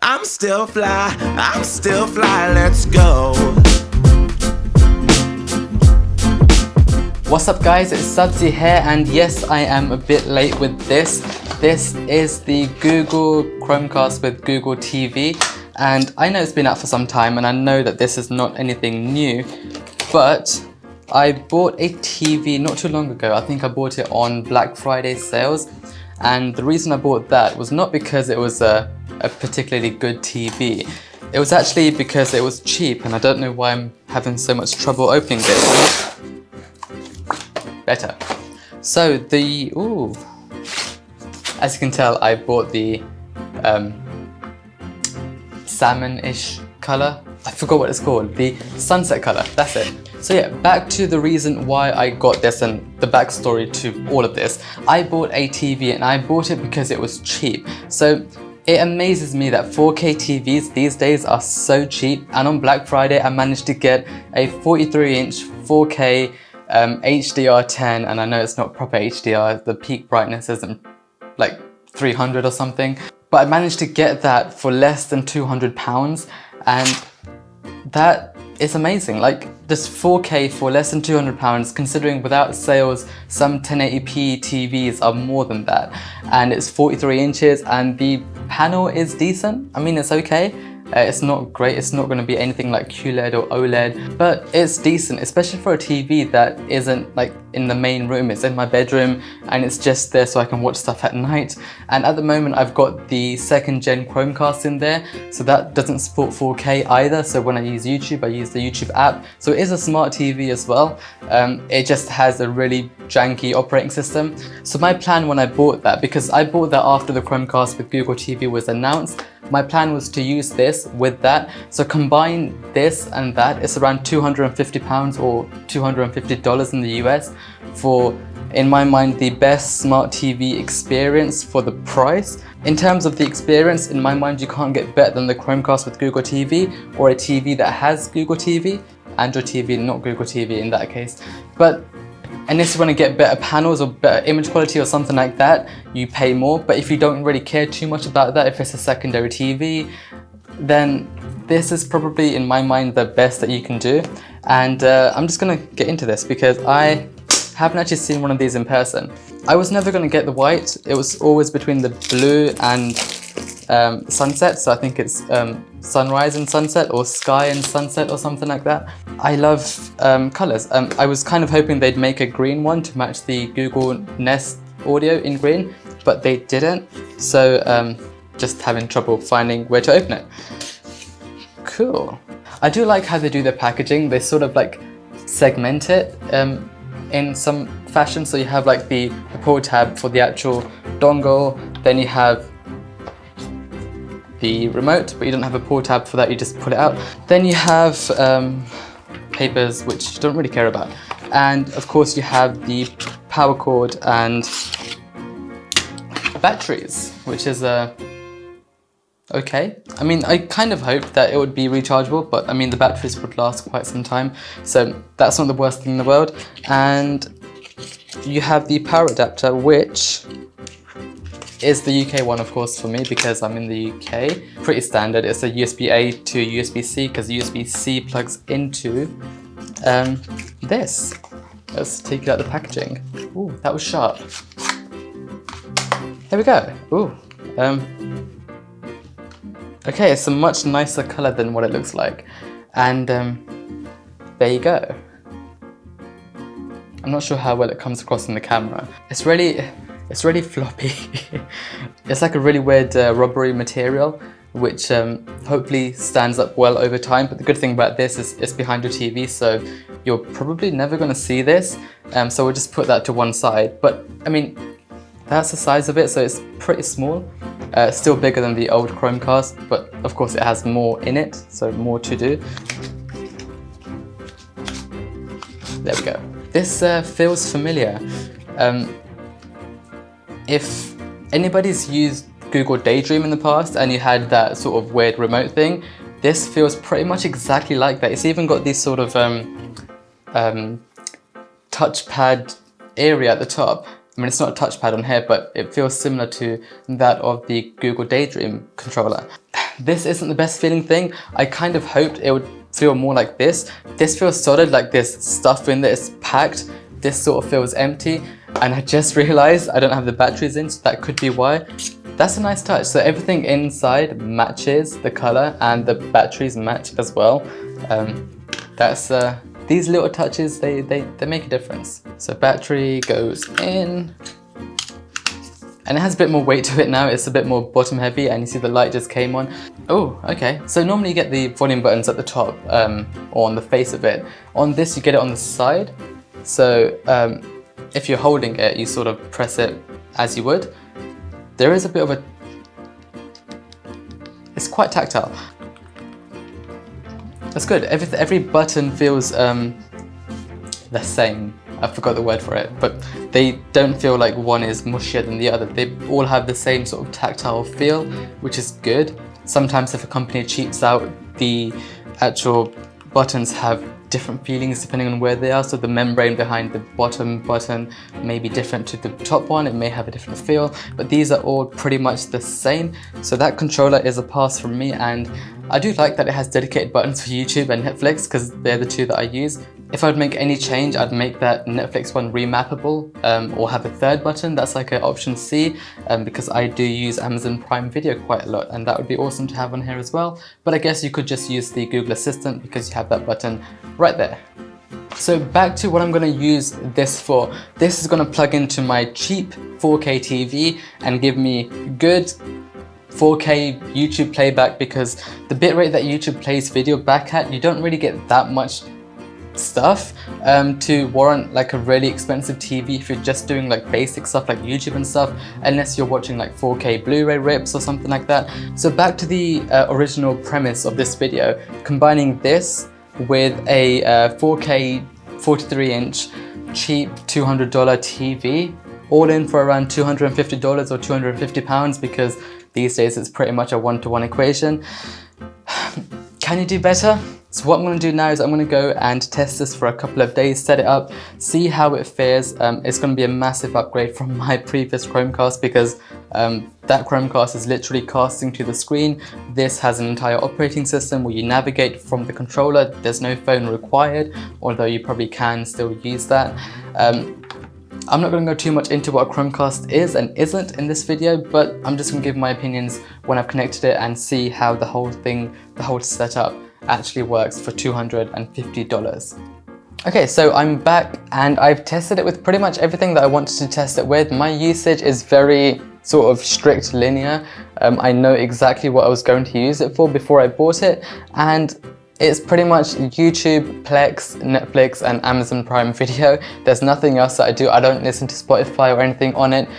I'm still fly, let's go. What's up guys, it's Subsy here, and yes, I am a bit late with this. This is the Google Chromecast with Google TV, and I know it's been out for some time and I know that this is not anything new, but I bought a TV not too long ago. I think I bought it on Black Friday sales, and the reason I bought that was not because it was a particularly good TV. It was actually because it was cheap, and I don't know why I'm having so much trouble opening this. Better. So as you can tell, I bought the salmon-ish color. I forgot what it's called. The sunset color, that's it. So yeah, back to the reason why I got this and the backstory to all of this. I bought a TV and I bought it because it was cheap. So it amazes me that 4K TVs these days are so cheap, and on Black Friday I managed to get a 43-inch 4K HDR10, and I know it's not proper HDR, the peak brightness isn't like 300 or something, but I managed to get that for less than £200, and that is amazing. Like, just 4K for less than £200, considering without sales some 1080p TVs are more than that, and it's 43 inches and the panel is decent. I mean, it's okay. It's not great, it's not going to be anything like QLED or OLED, but it's decent, especially for a TV that isn't like in the main room. It's in my bedroom and it's just there so I can watch stuff at night. And at the moment I've got the 2nd gen Chromecast in there, so that doesn't support 4K either. So when I use YouTube, I use the YouTube app. So it is a smart TV as well. It just has a really janky operating system. So my plan when I bought that, because I bought that after the Chromecast with Google TV was announced, my plan was to use this with that. So combine this and that, it's around £250 or $250 in the US for, in my mind, the best smart TV experience for the price. In terms of the experience, in my mind, you can't get better than the Chromecast with Google TV, or a TV that has Google TV, Android TV, not Google TV in that case. But unless you want to get better panels or better image quality or something like that, you pay more. But if you don't really care too much about that, if it's a secondary TV, then this is probably, in my mind, the best that you can do. And I'm just going to get into this because I haven't actually seen one of these in person. I was never going to get the white. It was always between the blue and sunset, so I think it's sunrise and sunset, or sky and sunset, or something like that. I love colors. I was kind of hoping they'd make a green one to match the Google Nest Audio in green, but they didn't, so just having trouble finding where to open it. Cool. I do like how they do their packaging. They sort of like segment it in some fashion, so you have like the pull tab for the actual dongle, then you have the remote, but you don't have a pull tab for that, you just pull it out. Then you have papers, which you don't really care about. And of course you have the power cord and batteries, which is okay. I mean, I kind of hoped that it would be rechargeable, but I mean, the batteries would last quite some time, so that's not the worst thing in the world. And you have the power adapter, which is the UK one, of course, for me, because I'm in the UK. Pretty standard. It's a USB-A to USB-C, because USB-C plugs into this. Let's take it out of the packaging. Ooh, that was sharp. Here we go. Ooh. Okay, it's a much nicer color than what it looks like. And there you go. I'm not sure how well it comes across in the camera. It's really floppy. It's like a really weird rubbery material, which hopefully stands up well over time. But the good thing about this is it's behind your TV, so you're probably never going to see this. So we'll just put that to one side. But I mean, that's the size of it, so it's pretty small. Still bigger than the old Chromecast, but of course it has more in it, so more to do. There we go. This feels familiar. If anybody's used Google Daydream in the past and you had that sort of weird remote thing, this feels pretty much exactly like that. It's even got this sort of touchpad area at the top. I mean, it's not a touchpad on here, but it feels similar to that of the Google Daydream controller. this isn't the best feeling thing. I kind of hoped it would feel more like this. This feels solid, like there's stuff in there, it's packed. This sort of feels empty, and I just realized I don't have the batteries in, so that could be why. That's a nice touch. So everything inside matches the color and the batteries match as well. These little touches, they make a difference. So battery goes in, and it has a bit more weight to it now. It's a bit more bottom heavy, and you see the light just came on. Oh, okay. So normally you get the volume buttons at the top or on the face of it. On this, you get it on the side. So if you're holding it, you sort of press it as you would. There is a bit of a... It's quite tactile. That's good. Every button feels the same. I forgot the word for it, but they don't feel like one is mushier than the other. They all have the same sort of tactile feel, which is good. Sometimes if a company cheats out, the actual buttons have different feelings depending on where they are. So the membrane behind the bottom button may be different to the top one. It may have a different feel, but these are all pretty much the same. So that controller is a pass from me, and I do like that it has dedicated buttons for YouTube and Netflix because they're the two that I use. If I would make any change, I'd make that Netflix one remappable or have a third button. That's like an option C because I do use Amazon Prime Video quite a lot, and that would be awesome to have on here as well. But I guess you could just use the Google Assistant because you have that button right there. So back to what I'm going to use this for. This is going to plug into my cheap 4K TV and give me good 4K YouTube playback, because the bitrate that YouTube plays video back at, you don't really get that much stuff to warrant like a really expensive TV if you're just doing like basic stuff like YouTube and stuff, unless you're watching like 4K Blu-ray rips or something like that. So back to the original premise of this video, combining this with a 4K 43-inch cheap $200 TV, all in for around $250 or £250, because these days it's pretty much a one-to-one equation. Can you do better? So what I'm going to do now is I'm going to go and test this for a couple of days, set it up, see how it fares. It's going to be a massive upgrade from my previous Chromecast, because that Chromecast is literally casting to the screen. This has an entire operating system where you navigate from the controller. There's no phone required, although you probably can still use that. I'm not going to go too much into what a Chromecast is and isn't in this video, but I'm just going to give my opinions when I've connected it and see how the whole thing, the whole setup actually works for $250. Okay, so I'm back and I've tested it with pretty much everything that I wanted to test it with. My usage is very sort of strict linear. I know exactly what I was going to use it for before I bought it, and it's pretty much YouTube, Plex, Netflix and Amazon Prime Video. There's nothing else that I do. I don't listen to Spotify or anything on it.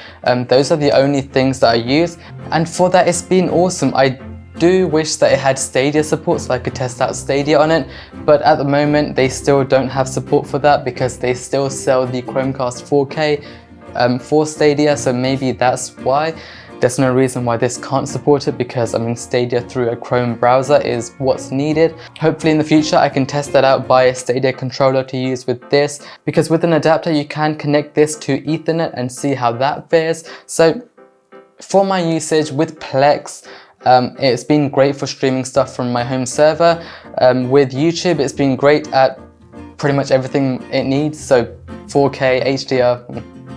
Those are the only things that I use, and for that it's been awesome. I do wish that it had Stadia support so I could test out Stadia on it, but at the moment they still don't have support for that because they still sell the Chromecast 4K for Stadia, so maybe that's why. There's no reason why this can't support it, because I mean Stadia through a Chrome browser is what's needed. Hopefully in the future I can test that out, buy a Stadia controller to use with this, because with an adapter you can connect this to Ethernet and see how that fares. So for my usage with Plex, it's been great for streaming stuff from my home server. With YouTube it's been great at pretty much everything it needs, so 4K,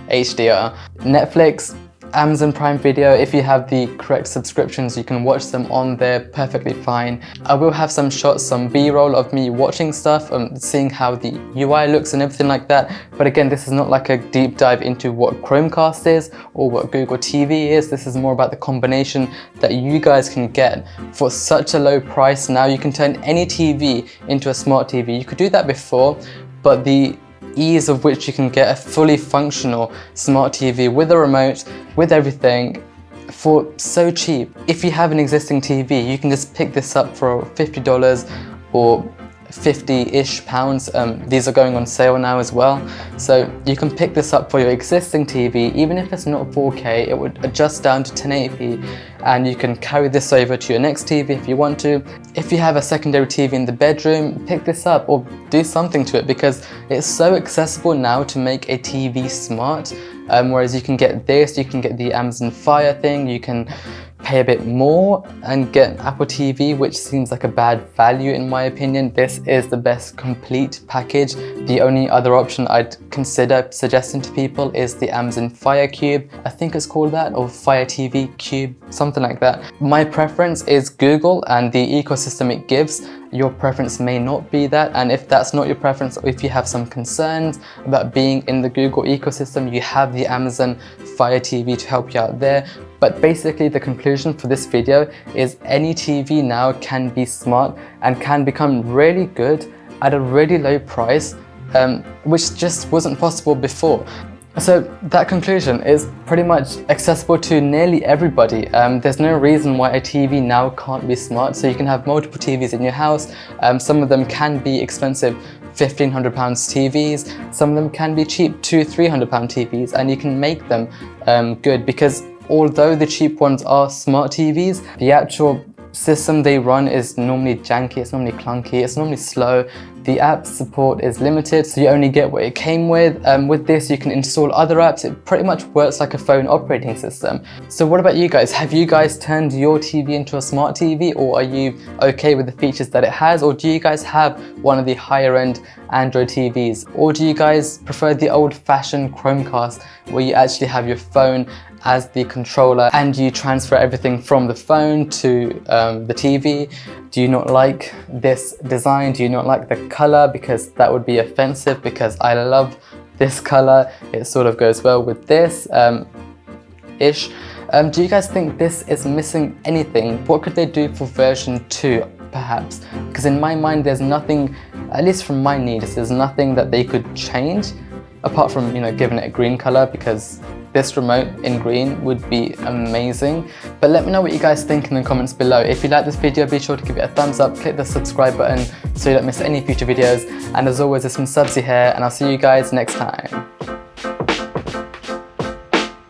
HDR, Netflix, Amazon Prime Video. If you have the correct subscriptions you can watch them on there perfectly fine. I will have some shots, some b-roll of me watching stuff, seeing how the UI looks and everything like that, but again this is not like a deep dive into what Chromecast is or what Google TV is. This is more about the combination that you guys can get for such a low price. Now you can turn any TV into a smart TV. You could do that before, but the ease of which you can get a fully functional smart TV with a remote, with everything, for so cheap. If you have an existing TV, you can just pick this up for $50 or 50-ish pounds. These are going on sale now as well, so you can pick this up for your existing TV. Even if it's not 4K, it would adjust down to 1080p, and you can carry this over to your next TV if you want to. If you have a secondary TV in the bedroom, pick this up or do something to it, because it's so accessible now to make a TV smart. Whereas you can get this, you can get the Amazon Fire thing, you can pay a bit more and get an Apple TV, which seems like a bad value in my opinion. This is the best complete package. The only other option I'd consider suggesting to people is the Amazon Fire Cube. I think it's called that, or Fire TV Cube, something like that. My preference is Google and the ecosystem it gives. Your preference may not be that, and if that's not your preference, or if you have some concerns about being in the Google ecosystem, you have the Amazon Fire TV to help you out there. But basically the conclusion for this video is any TV now can be smart and can become really good at a really low price, which just wasn't possible before. So that conclusion is pretty much accessible to nearly everybody. There's no reason why a TV now can't be smart. So you can have multiple TVs in your house. Some of them can be expensive £1,500 TVs. Some of them can be cheap £200-300 TVs, and you can make them good, because although the cheap ones are smart TVs, the actual system they run is normally janky, it's normally clunky, it's normally slow. The app support is limited, so you only get what it came with. With this, you can install other apps. It pretty much works like a phone operating system. So what about you guys? Have you guys turned your TV into a smart TV, or are you okay with the features that it has? Or do you guys have one of the higher end Android TVs? Or do you guys prefer the old-fashioned Chromecast, where you actually have your phone as the controller and you transfer everything from the phone to the TV? Do you not like this design? Do you not like the color? Because that would be offensive, because I love this color. It sort of goes well with this ish. Do you guys think this is missing anything? What could they do for version 2 perhaps? Because in my mind there's nothing, at least from my needs, there's nothing that they could change apart from, you know, giving it a green color, because this remote in green would be amazing. But let me know what you guys think in the comments below. If you like this video, be sure to give it a thumbs up, click the subscribe button so you don't miss any future videos. And as always, it's been Subsy here, and I'll see you guys next time.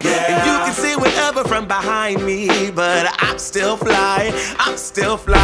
And you can see whatever from behind me, but I'm still fly, I'm still fly.